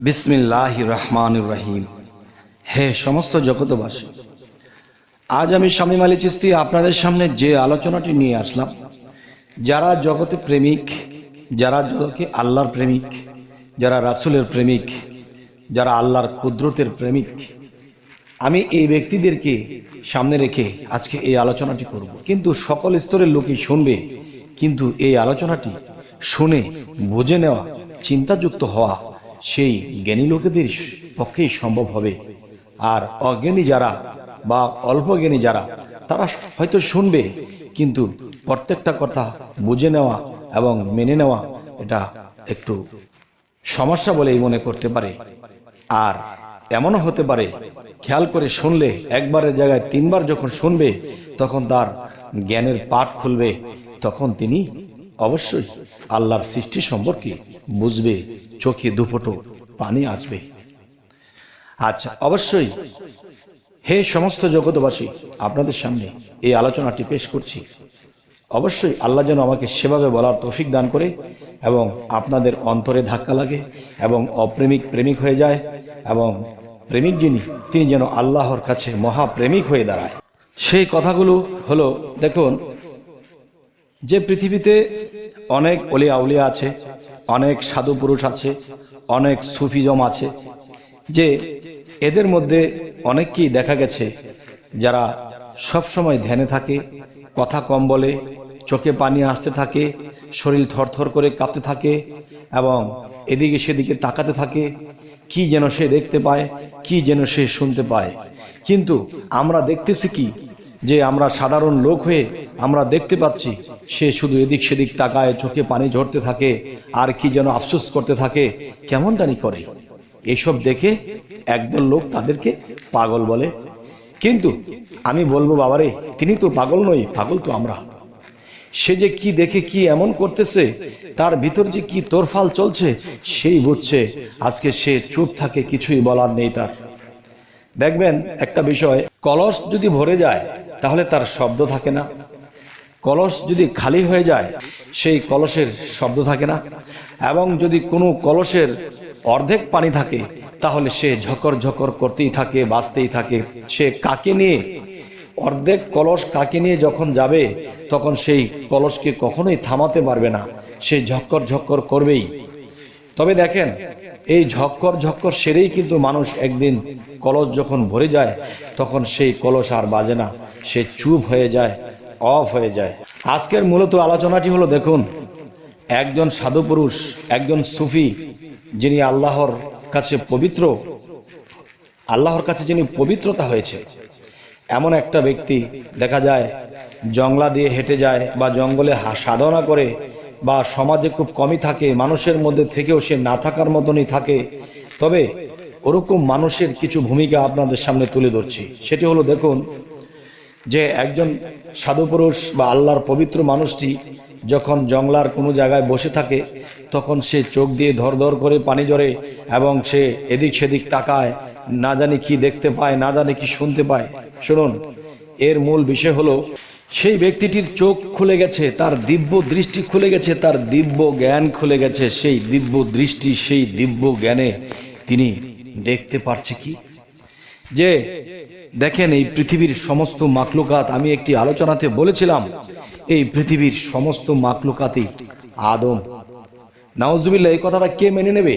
বিসমিল্লাহির রহমানির রহিম। হে সমস্ত জগতবাসী, আজ আমি শামীম আলী চিশতি আপনাদের সামনে যে আলোচনাটি নিয়ে আসলাম, যারা জগতে প্রেমিক, যারা জগতে আল্লাহর প্রেমিক, যারা রাসূলের প্রেমিক, যারা আল্লাহর কুদরতের প্রেমিক, আমি এই ব্যক্তিদেরকে সামনে রেখে আজকে এই আলোচনাটি করব। কিন্তু সকল স্তরের লোকই শুনবে, কিন্তু এই আলোচনাটি শুনে বুঝে নেওয়া, চিন্তাযুক্ত হওয়া সেই জ্ঞানী লোকেদের পক্ষেই সম্ভব হবে। আর অজ্ঞানী যারা বা অল্প জ্ঞানী যারা, তারা হয়তো শুনবে, কিন্তু প্রত্যেকটা কথা বুঝে নেওয়া এবং মেনে নেওয়া এটা একটু সমস্যা বলেই মনে করতে পারে। আর এমনও হতে পারে, খেয়াল করে শুনলে একবারের জায়গায় তিনবার যখন শুনবে, তখন তার জ্ঞানের পাঠ খুলবে, তখন তিনি অবশ্যই আল্লাহর সৃষ্টি সম্পর্কে বুঝবে, চোখে দুফোঁটো পানি আসবে। আচ্ছা, অবশ্যই হে সমস্ত জগতবাসী, আপনাদের সামনে এই আলোচনাটি পেশ করছি। অবশ্যই আল্লাহ যেন আমাকে সেভাবে বলার তৌফিক দান করে এবং আপনাদের অন্তরে ধাক্কা লাগে এবং অপ্রেমিক প্রেমিক হয়ে যায়, এবং প্রেমিক যিনি, তিনি যেন আল্লাহর কাছে মহাপ্রেমিক হয়ে দাঁড়ায়। সেই কথাগুলো হলো, দেখুন, যে পৃথিবীতে অনেক অলিয়া উলিয়া আছে, অনেক সাধু পুরুষ আছে, অনেক সুফিজম আছে, যে এদের মধ্যে অনেককেই দেখা গেছে যারা সবসময় ধ্যানে থাকে, কথা কম বলে, চোখে পানি আসতে থাকে, শরীর থরথর করে কাঁপতে থাকে এবং এদিকে সেদিকে তাকাতে থাকে, কি যেন সে দেখতে পায়, কি যেন সে শুনতে পায়। কিন্তু আমরা দেখতেছি কি, যে আমরা সাধারণ লোক হয়ে আমরা দেখতে পাচ্ছি সে শুধু এদিক সেদিক তাকায়, চোখে পানি ঝরতে থাকে আর কি যেন আফসোস করতে থাকে, কেমন জানি করে। এসব দেখে একদল লোক তাদেরকে পাগল বলে। কিন্তু আমি বলবো, বাবারে, তিনি তো পাগল নয়, পাগল তো আমরা। সে যে কি দেখে কি এমন করতেছে, তার ভিতর যে কি তোরফাল চলছে, সেই বুঝছে। আজকে সে চুপ থাকে, কিছুই বলার নেই তার। দেখবেন একটা বিষয়, কলস যদি ভরে যায় তাহলে তার শব্দ থাকে না, কলস যদি খালি হয়ে যায় সেই কলসের শব্দ থাকে না, এবং যদি কোনো কলসের অর্ধেক পানি থাকে তাহলে সে ঝকর ঝকর করতেই থাকে, বাঁচতেই থাকে। সে কাকে নিয়ে, অর্ধেক কলস কাকে নিয়ে যখন যাবে, তখন সেই কলসকে কখনোই থামাতে পারবে না, সে ঝক্কর ঝক্কর করবেই। তবে দেখেন, এই ঝক্কর ঝক্কর সেরেই কিন্তু মানুষ একদিন কলস যখন ভরে যায়, তখন সেই কলস আর বাজে না, সে চুপ হয়ে যায়, অফ হয়ে যায়। আজকের মূলত আলোচনাটি হলো, দেখুন, একজন সাধু পুরুষ, একজন সুফি, যিনি আল্লাহর কাছে পবিত্র, আল্লাহর কাছে যিনি পবিত্রতা হয়েছে, এমন একটা ব্যক্তি দেখা যায় জংলা দিয়ে হেঁটে যায় বা জঙ্গলে সাধনা করে, বা সমাজে খুব কমই থাকে, মানুষের মধ্যে থেকেও সে না থাকার মতনই থাকে। তবে ওরকম মানুষের কিছু ভূমিকা আপনাদের সামনে তুলে ধরছি। সেটি হলো, দেখুন, যে একজন সাধু পুরুষ বা আল্লাহর পবিত্র মানুষটি যখন জংলার কোনো জায়গায় বসে থাকে, তখন সে চোখ দিয়ে ধর ধর করে পানি ঝরে এবং সে এদিক সেদিক তাকায়, না জানি কি দেখতে পায়, না জানি কি শুনতে পায়। শুনুন, এর মূল বিষয় হলো, সেই ব্যক্তিটির চোখ খুলে গেছে, তার দিব্য দৃষ্টি খুলে গেছে, তার দিব্য জ্ঞান খুলে গেছে। সেই দিব্য দৃষ্টি, সেই দিব্য জ্ঞানে তিনি দেখতে পারছে কি, যে দেখেন, এই পৃথিবীর সমস্ত মাখলুকাত, আমি একটি আলোচনাতে বলেছিলাম, এই পৃথিবীর সমস্ত মাখলুকাতই আদম। নাউজুবিল্লাহ, এই কথাটা কে মেনে নেবে?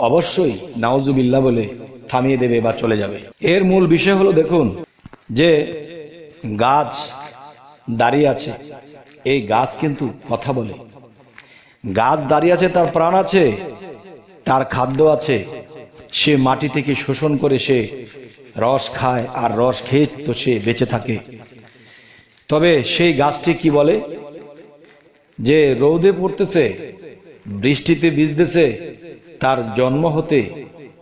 অবশ্যই নাউজুবিল্লাহ বলে থামিয়ে দেবে বা চলে যাবে। এর মূল বিষয় হলো, দেখুন, যে গাছ দাঁড়িয়ে আছে, এই গাছ কিন্তু কথা বলে। গাছ দাঁড়িয়ে আছে, তার প্রাণ আছে, তার খাদ্য আছে, সে মাটি থেকে শোষণ করে সে রস খায়, আর রস খেয়ে তো সে বেঁচে থাকে। তবে সেই গাছটি কি বলে, যে রৌদে পড়তেছে, বৃষ্টিতে ভিজতেছে, তার জন্ম হতে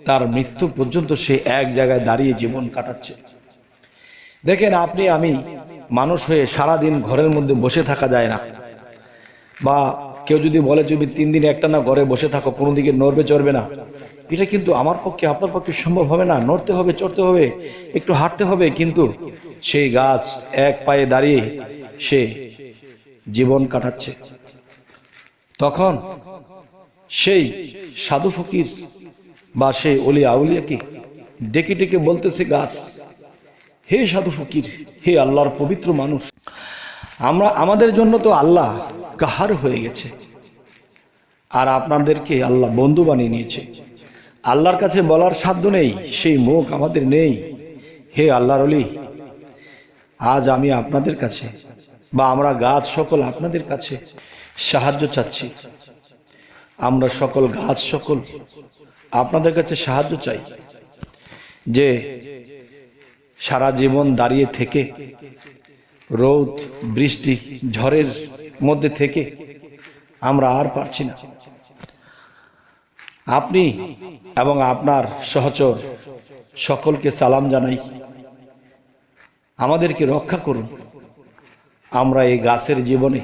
তার মৃত্যু পর্যন্ত সে এক জায়গায় দাঁড়িয়ে জীবন কাটাচ্ছে। দেখেন, আপনি আমি মানুষ হয়ে সারাদিন ঘরের মধ্যে বসে থাকা যায় না। বা কেউ যদি বলে, যদি 3 দিন একটা না ঘরে বসে থাকো, কোনো দিকে নড়বে চড়বে না, এটা কিন্তু আমার পক্ষে, আপনার পক্ষে সম্ভব হবে না। নড়তে হবে, চড়তে হবে, একটু হাঁটতে হবে। কিন্তু সেই গাছ এক পায়ে দাঁড়িয়ে সে জীবন কাটাচ্ছে। তখন সেই সাধু ফকির বা সে অলি আউলিয়াকে ডেকে ডেকে বলতেছে গাছ, হে সাধু ফকির, হে আল্লাহর পবিত্র মানুষ, আমাদের জন্য তো আল্লাহ কাহার হয়ে গেছে, আর আপনাদেরকে আল্লাহ বন্ধু বানিয়ে নিয়েছে। আল্লাহর কাছে বলার সাধ্য নেই, সেই মুখ আমাদের নেই। হে আল্লাহর অলি, আজ আমি আপনাদের কাছে বা আমরা গাছ সকল আপনাদের কাছে সাহায্য চাচ্ছি। আমরা সকল গাছ সকল আপনাদের কাছে সাহায্য চাই, যে সারা জীবন দাঁড়িয়ে থেকে রোদ বৃষ্টি ঝড়ের মধ্যে থেকে আমরা আর পারছি না। আপনি এবং আপনার সহচর সকলকে সালাম জানাই, আমাদেরকে রক্ষা করুন। আমরা এই গাছের জীবনে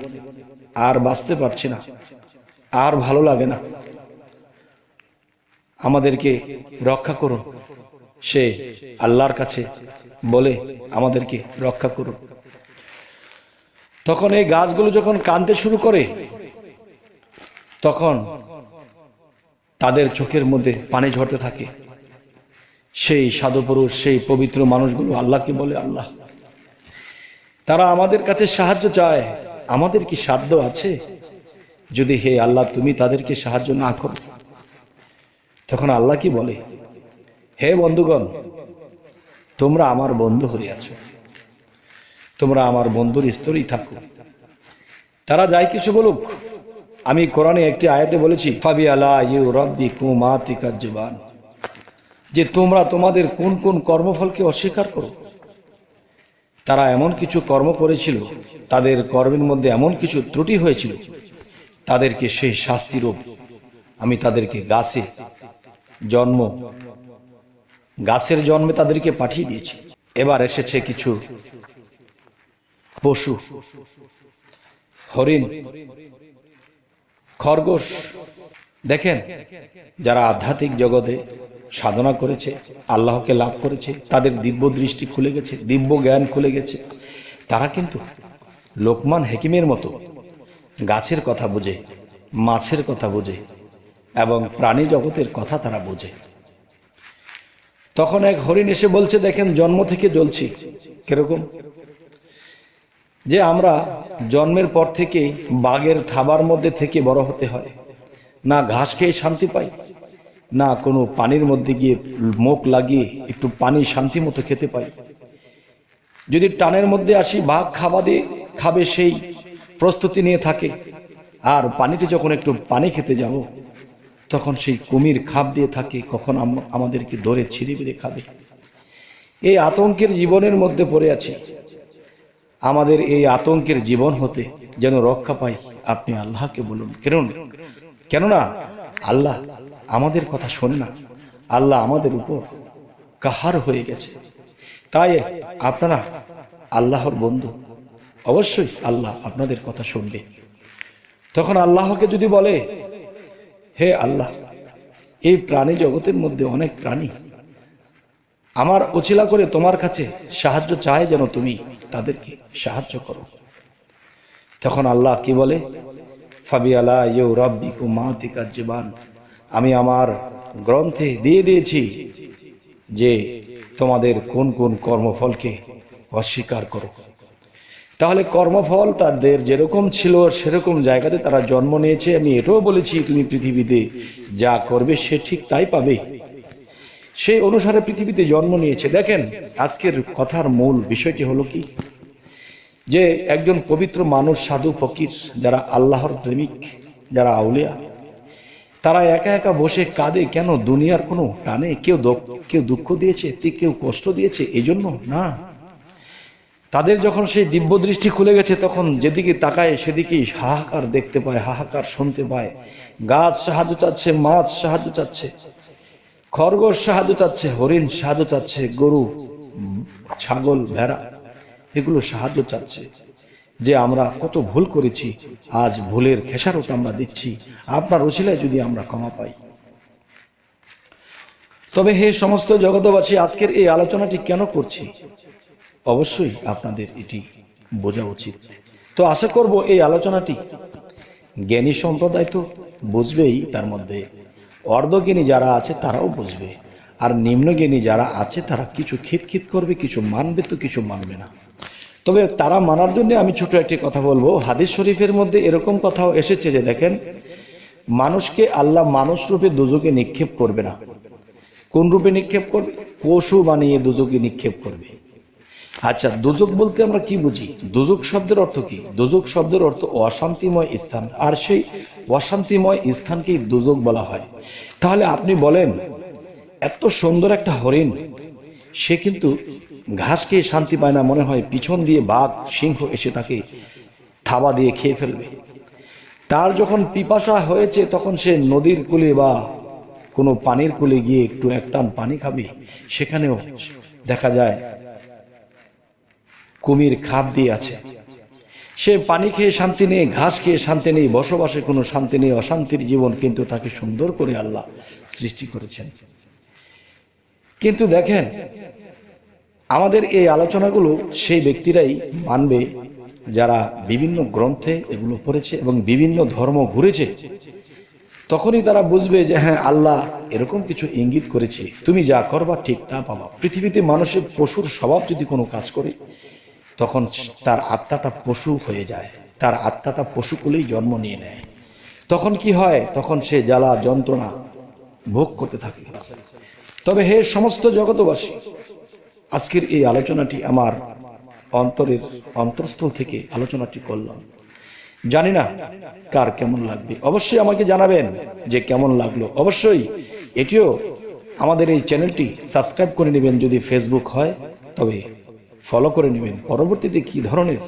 আর বাঁচতে পারছি না, আর ভালো লাগে না, আমাদেরকে রক্ষা করুন। সে আল্লাহর কাছে বলে আমাদেরকে রক্ষা করুন। তখন এই গাছগুলো যখন কাঁদতে শুরু করে, তখন তাদের চোখের মধ্যে পানি ঝরতে থাকে। সেই সাধু পুরুষ, সেই পবিত্র মানুষগুলো আল্লাহকে বলে, আল্লাহ, তারা আমাদের কাছে সাহায্য চায়, আমাদের কি সাধ্য আছে যদি হে আল্লাহ তুমি তাদেরকে সাহায্য না করো? তখন আল্লাহ কি বলে, হে বন্ধুগণ, তোমরা আমার বন্ধু হয়ে আছো, তোমরা আমার বন্ধুর স্তরেই থাকো। তারা যাই কিছু বলুক, আমি কোরআনে একটি আয়াতে বলেছি, ফাবি আলা ইউ রাব্বিকুম আতিকাজ্জবান, যে তোমরা তোমাদের কোন কোন কর্মফলকে অস্বীকার করো। তারা এমন কিছু কর্ম করেছিল, তাদের কর্মের মধ্যে এমন কিছু ত্রুটি হয়েছিল, তাদেরকে সেই শাস্তিরূপ আমি তাদেরকে গাছের জন্মে তাদেরকে পাঠিয়ে দিয়েছি। এবার এসেছে কিছু পশু, হরিণ, খরগোশ। দেখেন, যারা আধ্যাত্মিক জগতে সাধনা করেছে, আল্লাহকে লাভ করেছে, তাদের দিব্য দৃষ্টি খুলে গেছে, দিব্য জ্ঞান খুলে গেছে, তারা কিন্তু লোকমান হেকিমের মতো গাছের কথা বোঝে, মাছের কথা বোঝে এবং প্রাণী জগতের কথা তারা বোঝে। তখন এক হরিণ এসে বলছে, দেখেন, জন্ম থেকে জ্বলছি। কিরকম? যে আমরা জন্মের পর থেকে বাঘের থাবার মধ্যে থেকে বড় হতে হয়, না ঘাস খেয়ে শান্তি পাই, না কোনো পানির মধ্যে গিয়ে মুখ লাগিয়ে একটু পানি শান্তি মতো খেতে পাই। যদি টানের মধ্যে আসি, বাঘ খাবে সেই প্রস্তুতি নিয়ে থাকে, আর পানিতে যখন একটু পানি খেতে যাব, তখন সেই কুমির খাপ দিয়ে থাকে, কখন আমাদেরকে ধরে ছিঁড়ে বেড়ে খাবে। এই আতঙ্কের জীবনের মধ্যে পড়ে আছি। আমাদের এই আতঙ্কের জীবন হতে যেন রক্ষা পাই, আপনি আল্লাহকে বলুন। কেননা আল্লাহ আমাদের কথা শোনে না, আল্লাহ আমাদের উপর কাহার হয়ে গেছে। তাই আপনারা আল্লাহর বন্ধু, অবশ্যই আল্লাহ আপনাদের কথা শুনবে। তখন আল্লাহকে যদি বলে, হে আল্লাহ, এই প্রাণী জগতের মধ্যে অনেক প্রাণী আমার উছিলা করে তোমার কাছে সাহায্য চায়, যেন তুমি তাদেরকে সাহায্য করো। তখন আল্লাহ কি বলে, ফাবি আলা ইউ রাব্বিকুম আতিকাজ্জবান, আমি আমার গ্রন্থে দিয়ে দিয়েছি যে তোমাদের কোন কোন কর্মফলকে অস্বীকার করো। তাহলে কর্মফল তাদের যেরকম ছিল সেরকম জায়গাতে তারা জন্ম নিয়েছে। আমি এটাও বলেছি, তুমি পৃথিবীতে যা করবে সে ঠিক তাই পাবে, সেই অনুসারে পৃথিবীতে জন্ম নিয়েছে। দেখেন, আজকের কথার মূল বিষয়টি হলো কি, যে একজন পবিত্র মানুষ, সাধু ফকির, যারা আল্লাহর প্রেমিক, যারা আউলিয়া, তারা একা একা বসে কাঁদে কেন? দুনিয়ার কোনো টানে? কেউ দুঃখ দিয়েছে, কেউ কষ্ট দিয়েছে এই জন্য না। তাদের যখন সেই দিব্য দৃষ্টি খুলে গেছে, তখন যেদিকে তাকায় সেদিকেই হাহাকার দেখতে পায়, হাহাকার শুনতে পায়। গাছ সাহায্য চাচ্ছে, মাছ সাহায্য চাচ্ছে, খরগোশ সাহায্য চাচ্ছে, হরিণ সাহায্য চাচ্ছে, গরু, ছাগল, ভেড়া, এগুলো সাহায্য চাচ্ছে যে আমরা কত ভুল করেছি, আজ ভুলের খেসারত আমরা দিচ্ছি, আপনার উছিলায় যদি আমরা ক্ষমা পাই। তবে হে সমস্ত জগতবাসী, আজকের এই আলোচনাটি কেন করছি, অবশ্যই আপনাদের এটি বোঝা উচিত। তো আশা করব এই আলোচনাটি জ্ঞানী সম্প্রদায় তো বুঝবেই, তার মধ্যে অর্ধজ্ঞানী যারা আছে তারাও বুঝবে, আর নিম্নজ্ঞানী যারা আছে তারা কিছু খিটখিট করবে, কিছু মানবে তো কিছু মানবে না। তবে তারা মানার জন্য আমি ছোট একটি কথা বলবো। হাদিস শরীফের মধ্যে এরকম কথাও এসেছে যে দেখেন, মানুষকে আল্লাহ মানুষ রূপে দুজকে নিক্ষেপ করবে না। কোন রূপে নিক্ষেপ করবে? পশু বানিয়ে দুজকে নিক্ষেপ করবে। আচ্ছা, দুজক বলতে আমরা কি বুঝি? দুজক শব্দের অর্থ কি? দুজক শব্দের অর্থ অশান্তিময় স্থান, আর সেই অশান্তিময় স্থানকেই দুজক বলা হয়। তাহলে আপনি বলেন, এত সুন্দর একটা হরিণ, সে কিন্তু ঘাস খেয়ে শান্তি পায় না, মনে হয় পিছন দিয়ে বাঘ সিংহ এসে তাকে থাবা দিয়ে খেয়ে ফেলবে। তার যখন পিপাসা হয়েছে তখন সে নদীর কূলে বা কোনো পানির কূলে গিয়ে একটু এক টান পানি খাবে, সেখানেও দেখা যায় কুমির খাপ দিয়ে আছে। সে পানি খেয়ে শান্তি নেই, ঘাস খেয়ে শান্তি নেই, বসবাসে কোনো শান্তি নেই, অশান্তির জীবন। কিন্তু তাকে সুন্দর করে আল্লাহ সৃষ্টি করেছেন। কিন্তু দেখেন, আমাদের এই আলোচনাগুলো সেই ব্যক্তিরাই মানবে যারা বিভিন্ন গ্রন্থে এগুলো পড়েছে এবং বিভিন্ন ধর্ম ঘুরেছে। তখনই তারা বুঝবে যে হ্যাঁ, আল্লাহ এরকম কিছু ইঙ্গিত করেছে, তুমি যা করবা ঠিক তা পাবা। পৃথিবীতে মানুষের পশুর স্বভাব যদি কোনো কাজ করে, তখন তার আত্মাটা পশু হয়ে যায়, তার আত্মাটা পশুকুলেই জন্ম নিয়ে নেয়। তখন কি হয়? তখন সে জ্বালা যন্ত্রণা ভোগ করতে থাকে। তবে হে সমস্ত জগতবাসী, আজকের এই আলোচনাটি আমার অন্তরের অন্তরস্থল থেকে আলোচনাটি করলাম। জানি না কার কেমন লাগবে, অবশ্যই আমাকে জানাবেন যে কেমন লাগলো। অবশ্যই এটিও আমাদের এই চ্যানেলটি সাবস্ক্রাইব করে নেবেন, যদি ফেসবুক হয় তবে ফলো করে নেবেন। পরবর্তীতে কি ধরনের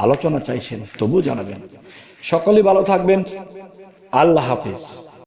আলোচনা চাইছেন তবুও জানাবেন। সকলে ভালো থাকবেন। আল্লাহ হাফেজ।